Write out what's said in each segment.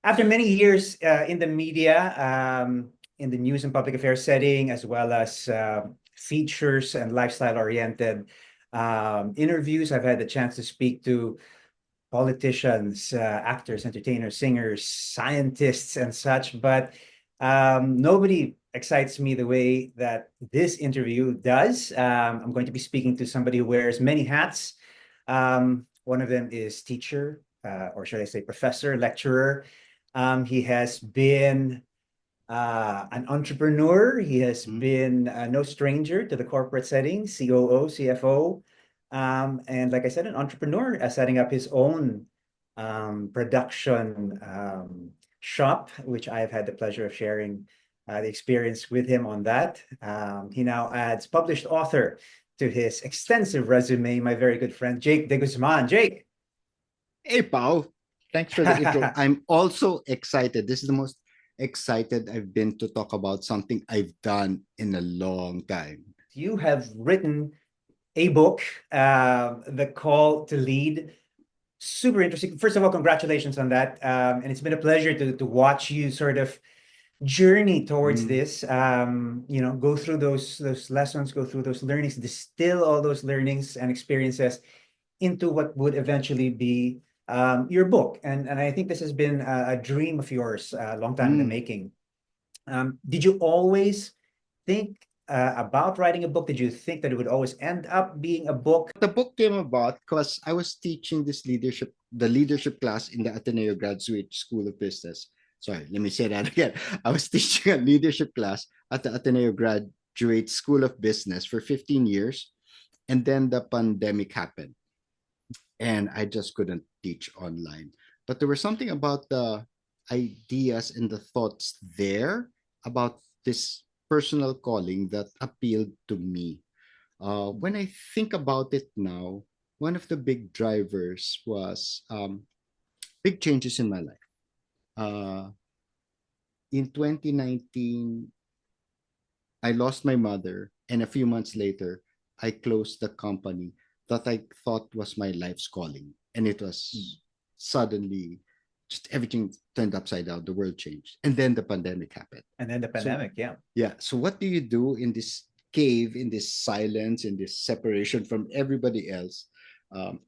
After many years in the media, in the news and public affairs setting, as well as features and lifestyle-oriented interviews, I've had the chance to speak to politicians, actors, entertainers, singers, scientists, and such. But nobody excites me the way that this interview does. I'm going to be speaking to somebody who wears many hats. One of them is teacher, or should I say professor, lecturer. He has been an entrepreneur. He has Mm. been no stranger to the corporate setting, COO, CFO, and like I said, an entrepreneur setting up his own production shop, which I've had the pleasure of sharing the experience with him on that. He now adds published author to his extensive resume, my very good friend, Jake De Guzman. Jake. Hey, Pao. Thanks for the intro. I'm also excited. This is the most excited I've been to talk about something I've done in a long time. You have written a book, The Call to Lead. Super interesting. First of all, congratulations on that. And it's been a pleasure to watch you sort of journey towards Mm. this. Go through those lessons, go through those learnings, distill all those learnings and experiences into what would eventually be your book. And I think this has been a dream of yours a long time in the Mm. making. Did you always think about writing a book? Did you think that it would always end up being a book? The book came about because I was teaching the leadership class in the Ateneo Graduate School of Business. Sorry, let me say that again. I was teaching a leadership class at the Ateneo Graduate School of Business for 15 years. And then the pandemic happened and I just couldn't teach online. But there was something about the ideas and the thoughts there about this personal calling that appealed to me. When I think about it now, one of the big drivers was big changes in my life. Uh, in 2019, I lost my mother, and a few months later, I closed the company that I thought was my life's calling. And it Mm. was suddenly just everything turned upside down. The world changed. And then the pandemic happened. And then the So, pandemic, yeah. yeah. So, what do you do in this cave, in this silence, in this separation from everybody else? Um,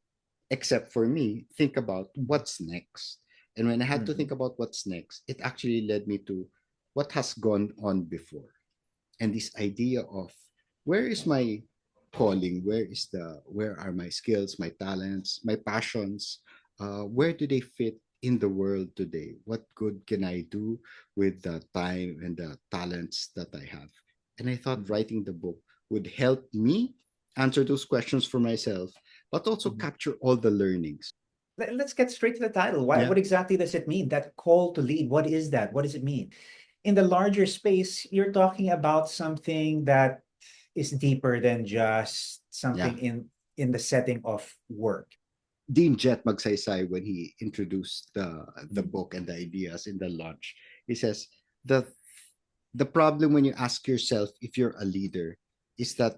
except for me, think about Mhm. what's next. And when I had to think Mhm. about what's next, it actually led me to what has gone on before and this idea of where is my calling, where are my skills, my talents, my passions, where do they fit in the world today, what good can I do with the time and the talents that I have. And I thought Mhm. writing the book would help me answer those questions for myself, but also Mhm. capture all the learnings. Let's get straight to the title. Yeah. What exactly does it mean? That call to lead, what is that? What does it mean? In the larger space, you're talking about something that is deeper than just Yeah. something in the setting of work. Dean Jet Magsaysay, when he introduced the Mm. book and the ideas in the launch, he says the the problem when you ask yourself if you're a leader is that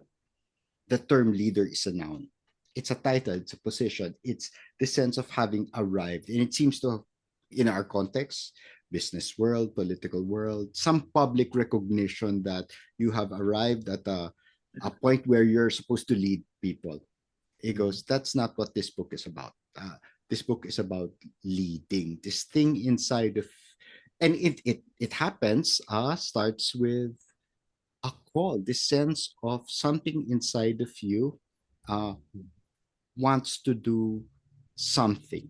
the term leader is a noun. It's a title, it's a position, it's the sense of having arrived. And it seems to, in our context, business world, political world, some public recognition that you have arrived at a point where you're supposed to lead people. He Mhm. goes, that's not what this book is about. This book is about leading this thing inside of, and it happens. Starts with a call, this sense of something inside of you uh, wants to do something.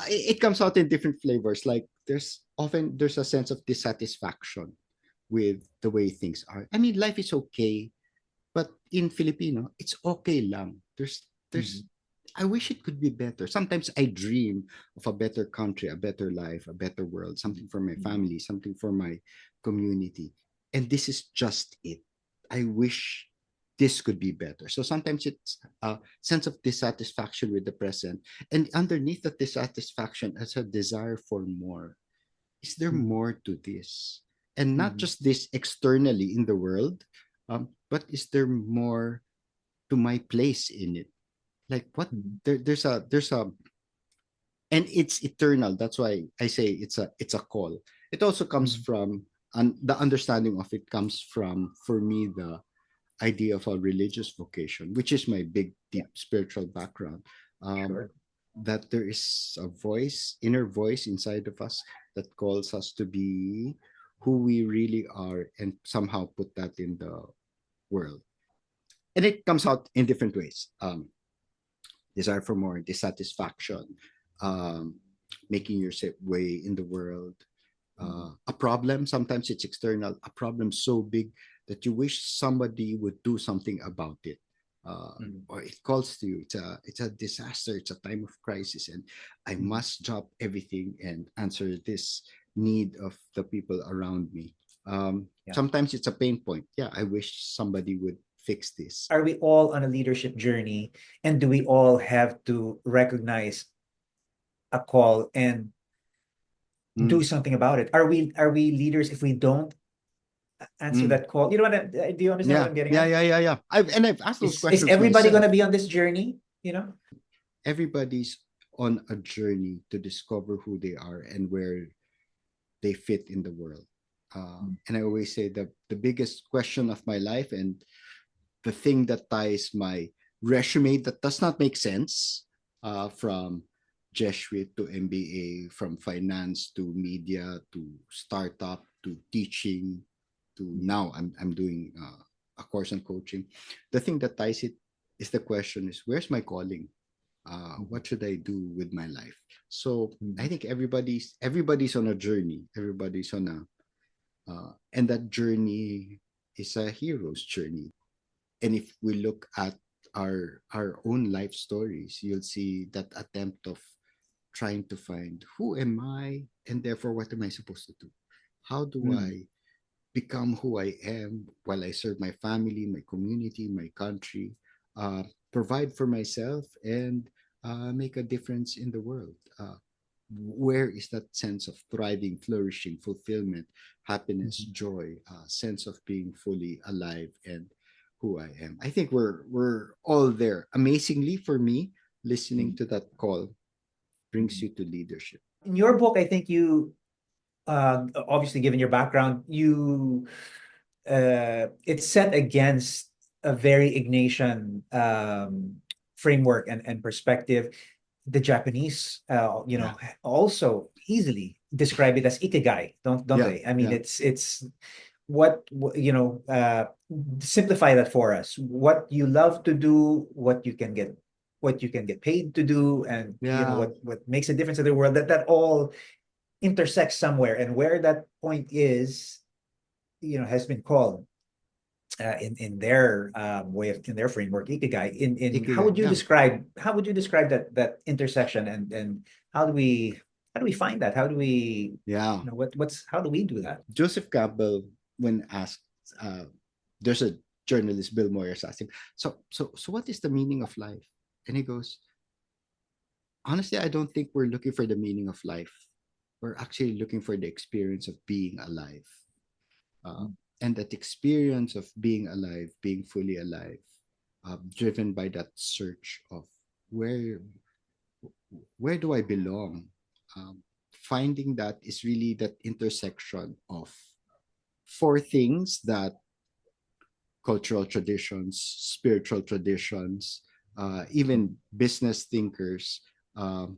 It comes out in different flavors. Like there's a sense of dissatisfaction with the way things are. I mean, life is okay, but in Filipino, it's okay lang. There's Mhm. I wish it could be better. Sometimes I dream of a better country, a better life, a better world, something Mhm. for my Mhm. family, something for my community. And this is just it. I wish this could be better. So sometimes it's a sense of dissatisfaction with the present. And underneath that dissatisfaction is a desire for more. Is there Mhm. more to this? And not Mhm. just this externally in the world, but is there more to my place in it? Like what Mhm. there's a and it's eternal. That's why I say it's a call. It also comes Mm. from, and the understanding of it comes from, for me, the idea of a religious vocation, which is my big, Yeah, deep spiritual background. Um, sure. that there is a voice, inner voice inside of us that calls us to be who we really are, and somehow put that in the world. And it comes out in different ways. Desire for more, dissatisfaction, um, making your way in the world, Mm. a problem. Sometimes it's external, a problem so big that you wish somebody would do something about it. Mm. Or it calls to you. It's a disaster. It's a time of crisis, and I Mm. must drop everything and answer this need of the people around me. Yeah. Sometimes it's a pain point. Yeah, I wish somebody would fix this. Are we all on a leadership journey? And do we all have to recognize a call and do Mm, something about it? Are we leaders if we don't answer mm. that call? You know what do you understand what Yeah, I'm getting yeah, at? yeah, yeah, yeah. I've asked those Is questions everybody gonna myself. be on this journey? You know? Everybody's on a journey to discover who they are and where they fit in the world. Mm. And I always say the biggest question of my life, and the thing that ties my resume that does not make sense, from Jesuit to MBA, from finance to media to startup to teaching to Mm. now I'm doing a course on coaching. The thing that ties it is the question is, where's my calling? Mm. What should I do with my life? So I Mm. think everybody's on a journey. Everybody's on a and that journey is a hero's journey. And if we look at our own life stories, you'll see that attempt of trying to find who am I, and therefore what am I supposed to do? How do Mm. I become who I am while I serve my family, my community, my country, provide for myself, and make a difference in the world? Where is that sense of thriving, flourishing, fulfillment, happiness, Mhm. joy, sense of being fully alive and who I am? I think we're all there. Amazingly, for me, listening Mm. to that call brings Mm. you to leadership. In your book, I think you obviously given your background, it's set against a very Ignatian framework and perspective. The Japanese, Yeah, also easily describe it as ikigai, don't yeah, they? I mean, yeah, it's simplify that for us. What you love to do, what you can get paid to do, and yeah, what makes a difference in the world. That all intersects somewhere, and where that point is, has been called in their way of in their framework ikigai. In ikigai. Yeah, how would you describe that intersection, and how do we how do we find that? How do we yeah. what's how do we do that? Joseph Campbell, when asked, uh, there's a journalist, Bill Moyers, asked him, so what is the meaning of life? And he goes, honestly, I don't think we're looking for the meaning of life. We're actually looking for the experience of being alive. Uh, and that experience of being alive, being fully alive, driven by that search of where where do I belong? Finding that is really that intersection of four things that cultural traditions, spiritual traditions, even business thinkers, um,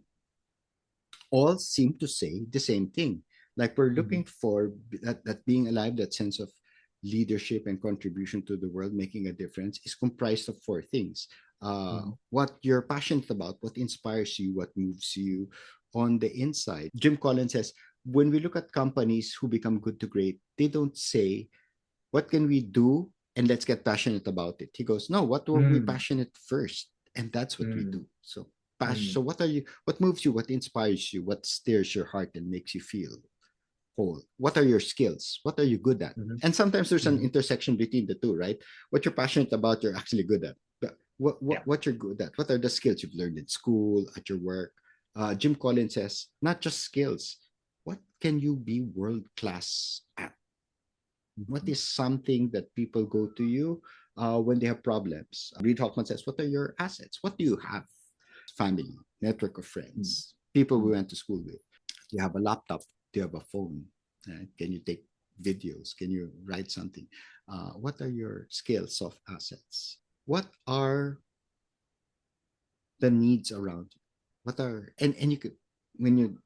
all seem to say the same thing. Like we're looking Mhm. for that being alive, that sense of leadership and contribution to the world, making a difference, is comprised of four things. Mhm. What you're passionate about, what inspires you, what moves you on the inside. Jim Collins says, when we look at companies who become good to great, they don't say, what can we do? And let's get passionate about it. He goes, no, what were we Mm. passionate first? And that's what we Mm. do. So, Mm. so what moves you? What inspires you? What stirs your heart and makes you feel whole? What are your skills? What are you good at? Mhm. And sometimes there's an Mhm. intersection between the two, right? What you're passionate about, you're actually good at. But Yeah. what you're good at? What are the skills you've learned in school, at your work? Jim Collins says, not just skills. What can you be world class at? What Mhm. is something that people go to you when they have problems? Reid Hoffman says, what are your assets? What do you have? Family, network of Mm. friends, people we went to school with. Do you have a laptop? Do you have a phone? Can you take videos? Can you write something? What are your skills of assets? What are the needs around you? What are and you could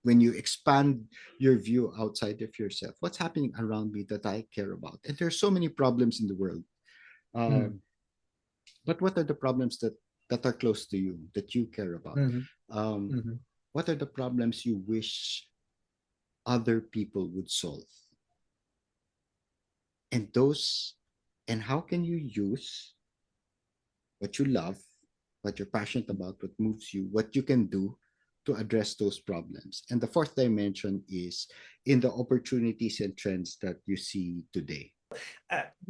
when you expand your view outside of yourself, what's happening around me that I care about? And there's so many problems in the world. Mm, But what are the problems that are close to you that you care about? mhm, Um, mhm. what are the problems you wish other people would solve? And those and how can you use what you love, what you're passionate about, what moves you, what you can do to address those problems? And the fourth dimension is in the opportunities and trends that you see today.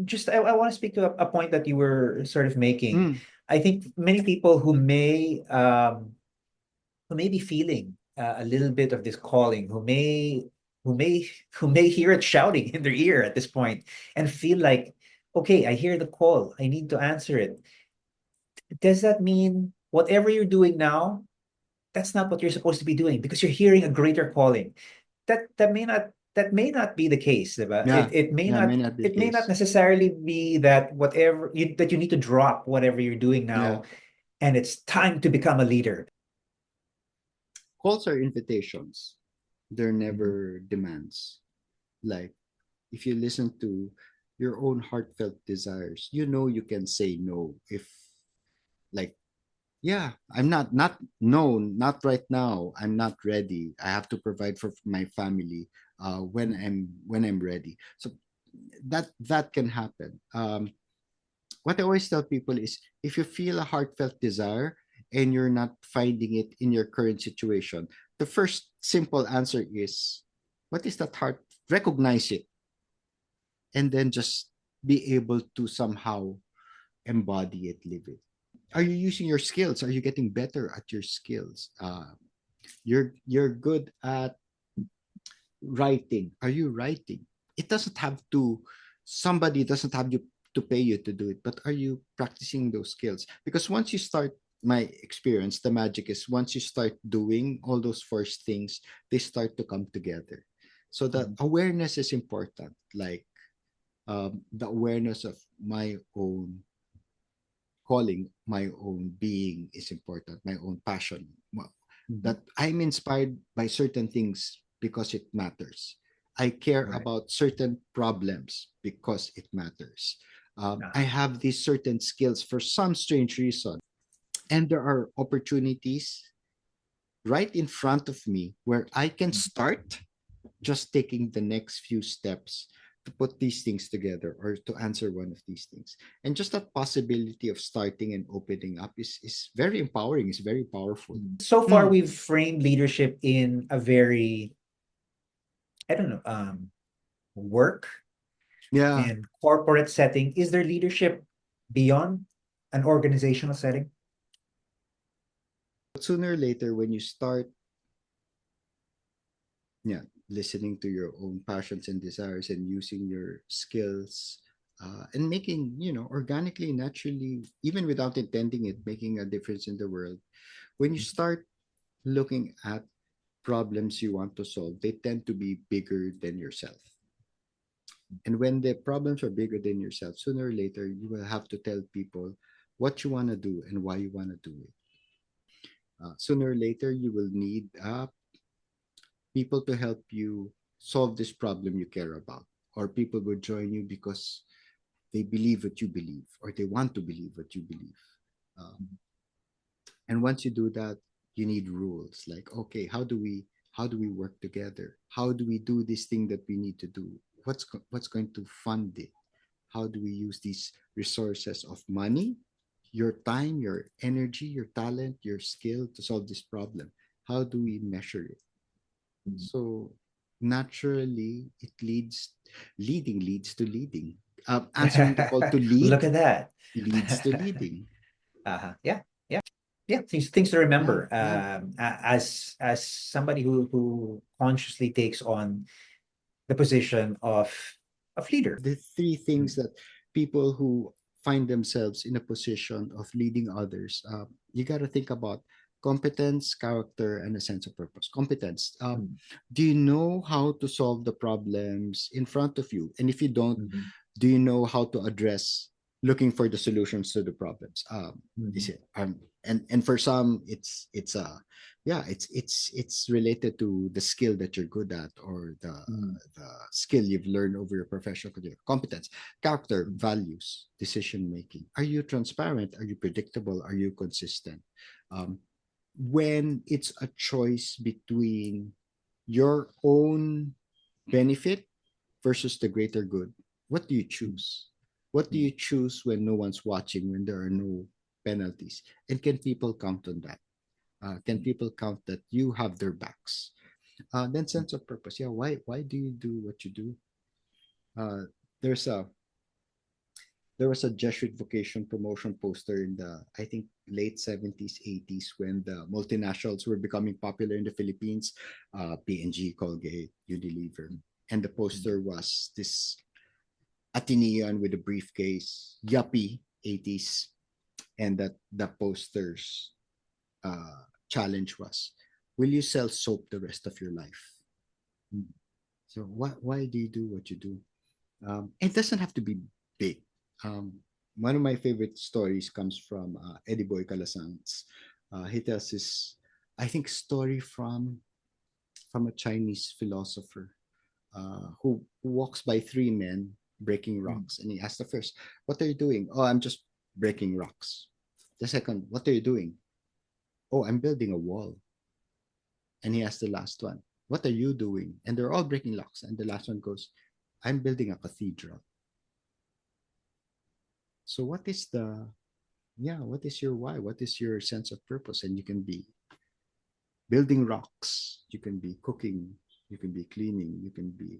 Just I want to speak to a point that you were sort of making. Mm, I think many people who may be feeling a little bit of this calling, who may who may hear it shouting in their ear at this point and feel like, okay, I hear the call, I need to answer it. Does that mean whatever you're doing now, that's not what you're supposed to be doing because you're hearing a greater calling? That may not be the case, diba? yeah, It may not be the it may not case. necessarily be that that you need to drop whatever you're doing Yeah, now and it's time to become a leader. calls are invitations. They're Mhm, never demands. Like if you listen to your own heartfelt desires, you know you can say no if like yeah, I'm not no, not right now. I'm not ready. I have to provide for my family mhm, when I'm ready. So that can happen. What I always tell people is if you feel a heartfelt desire and you're not finding it in your current situation, the first simple answer is what is that heart? Recognize it and then just be able to somehow embody it, live it. Are you using your skills? Are you getting better at your skills? You're good at writing. Are you writing? It doesn't have to. Somebody doesn't have you to pay you to do it, but are you practicing those skills? Because once you start, my experience, the magic is once you start doing all those first things, they start to come together. So the mhm, awareness is important. Like the awareness of my own calling, my own being is important, my own passion. mhm. That I'm inspired by certain things because it matters. I care Right. about certain problems because it matters. I Uh-huh. have these certain skills for some strange reason. And there are opportunities right in front of me where I can Mhm. start just taking the next few steps to put these things together or to answer one of these things. And just that possibility of starting and opening up is very empowering, is very powerful. So far, Mm, we've framed leadership in a very, I don't know, work yeah. and corporate setting. Is there leadership beyond an organizational setting? But sooner or later, when you start, yeah, listening to your own passions and desires and using your skills and making, organically, naturally, even without intending it, making a difference in the world, when you start looking at problems you want to solve, they tend to be bigger than yourself. And when the problems are bigger than yourself, sooner or later, you will have to tell people what you want to do and why you want to do it. Sooner or later, you will need people to help you solve this problem you care about, or people will join you because they believe what you believe, or they want to believe what you believe. Um, and once you do that, you need rules like, okay, how do we work together? How do we do this thing that we need to do? What's going to fund it? How do we use these resources of money, your time, your energy, your talent, your skill to solve this problem? How do we measure it? So naturally, leading leads to leading. Answering the call to Look lead at that. leads to leading. Uh-huh. Yeah, yeah, yeah. Things to Yeah, remember. yeah. As somebody who consciously takes on the position of leader. The three things Mm, that people who find themselves in a position of leading others, you got to think about. competence, character, and a sense of purpose. Competence. Mm, Do you know how to solve the problems in front of you? And if you don't, mhm, do you know how to address looking for the solutions to the problems? Is mhm, it and for some it's yeah, it's related to the skill that you're good at, or mm, the skill you've learned over your professional career. Competence, character, mm, values, decision making. Are you transparent? Are you predictable? Are you consistent? um, when it's a choice between your own benefit versus the greater good, what do you mm, choose? What do mm, you choose when no one's watching, when there are no penalties? And can people count on that? Can mm, people count that you have their backs? Then mm, sense of purpose. Yeah, why do you do what you do? Uh, there's a there was a Jesuit vocation promotion poster in the, I think, late 70s, 80s, when the multinationals were becoming popular in the Philippines, P&G, Colgate, Unilever. And the mm, poster was this Atenean with a briefcase, yuppie 80s. And that the poster's challenge was, will you sell soap the rest of your life? mm, So why do you do what you do? It doesn't have to be big. One of my favorite stories comes from Eddie Boy Calasanz. He tells this, I think, story from a Chinese philosopher who walks by three men breaking mm. rocks, and he asks the first, "What are you doing?" "Oh, I'm just breaking rocks." The second, "What are you doing?" "Oh, I'm building a wall." And he asks the last one, "What are you doing?" And they're all breaking rocks, and the last one goes, "I'm building a cathedral." So what is your why? What is your sense of purpose? And you can be building rocks, you can be cooking, you can be cleaning, you can be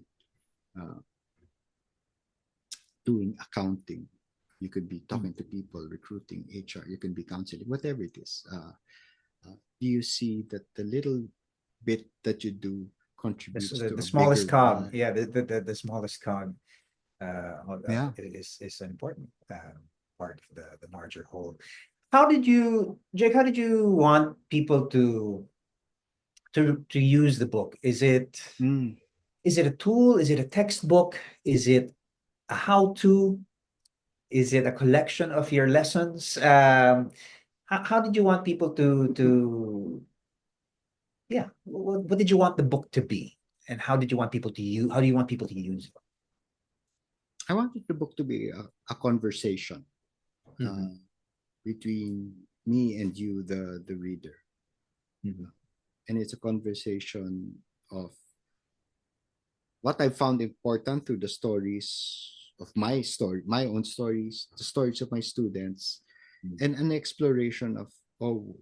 uh, doing accounting, you could be Mm. talking to people, recruiting, HR, you can be counseling, whatever it is. Do you see that the little bit that you do contributes to The a bigger smallest cog, why? yeah, the smallest cog Yeah. is an important part of the larger whole. How did you, Jake? How did you want people to use the book? Mm. Is it a tool? Is it a textbook? Is it a how-to? Is it a collection of your lessons? How did you want people to yeah? What did you want the book to be? And how did you want people to use? How do you want people to use it? I wanted the book to be a conversation Mhm, uh, between me and you, the reader. mhm, And it's a conversation of what I found important through the stories of my own stories, the stories of my students, mhm, and an exploration of, oh,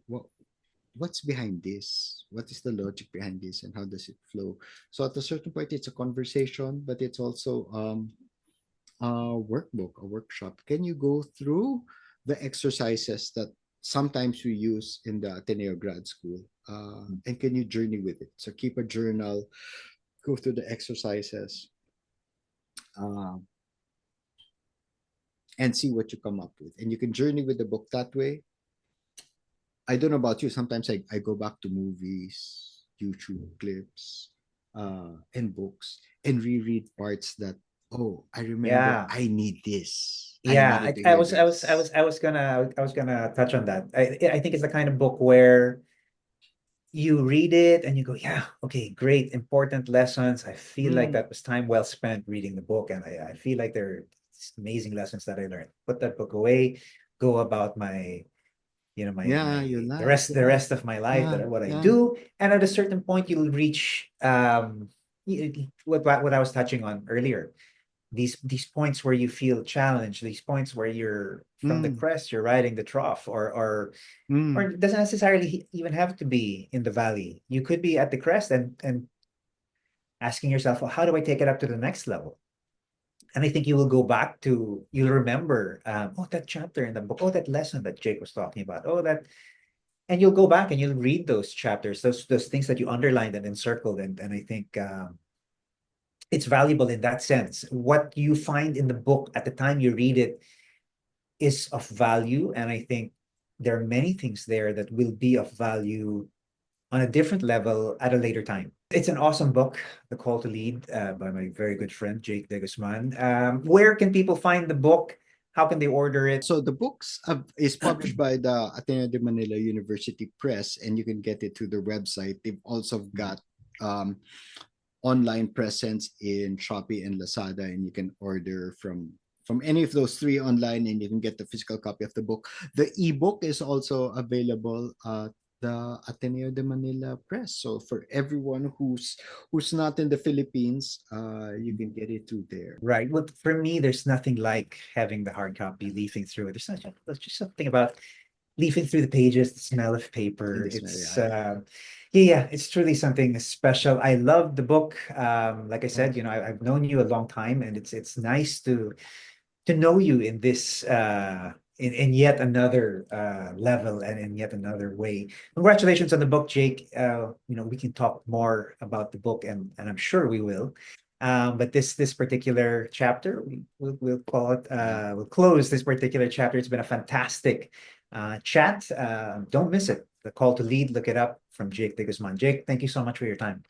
what's behind this? What is the logic behind this, and how does it flow? So at a certain point, it's a conversation, but it's also a workbook, a workshop. Can you go through the exercises that sometimes we use in the Ateneo grad school? mhm, And can you journey with it? So keep a journal, go through the exercises, uh, and see what you come up with. And you can journey with the book that way. I don't know about you. Sometimes I go back to movies, YouTube clips, and books, and reread parts that, oh, I remember yeah. I need this. I Yeah, needed to hear this. I was gonna touch on that. I think it's the kind of book where you read it and you go, yeah, okay, great, important lessons. I feel like Mm, that was time well spent reading the book, and I feel like there are amazing lessons that I learned. Put that book away, go about my, yeah, my your life. the Yeah. rest of my life, Yeah. that what I Yeah. do. And at a certain point, you'll reach what I was touching on earlier, these points where you feel challenged, these points where you're from the Mm, crest, you're riding the trough, or mm, it doesn't necessarily even have to be in the valley. You could be at the crest and asking yourself, well, how do I take it up to the next level? And I think you will go back to, you'll remember, oh, that chapter in the book, oh, that lesson that Jake was talking about, oh, that, and you'll go back and you'll read those chapters, those things that you underlined and encircled, and I think it's valuable in that sense. What you find in the book at the time you read it is of value, and I think there are many things there that will be of value on a different level at a later time. It's an awesome book, The Call to Lead, by my very good friend, Jake De Guzman. Where can people find the book? How can they order it? So the books is published by the Ateneo de Manila University Press, and you can get it through their website. They've also got um, online presence in Shopee and Lazada, and you can order from any of those three online, and you can get the physical copy of the book. The ebook is also available at the Ateneo de Manila Press. So for everyone who's not in the Philippines, you can get it through there. Right. Well, for me, there's nothing like having the hard copy, leafing through it. There's just something about leafing through the pages, the smell of paper. It's Yeah. yeah, it's truly something special. I love the book. Like I said, I've known you a long time, and it's nice to know you in this in yet another level and in yet another way. Congratulations on the book, Jake. We can talk more about the book, and I'm sure we will. But this particular chapter, we'll call it. We'll close this particular chapter. It's been a fantastic chat. Don't miss it. The Call to Lead. Look it up from Jake De Guzman. Jake, thank you so much for your time.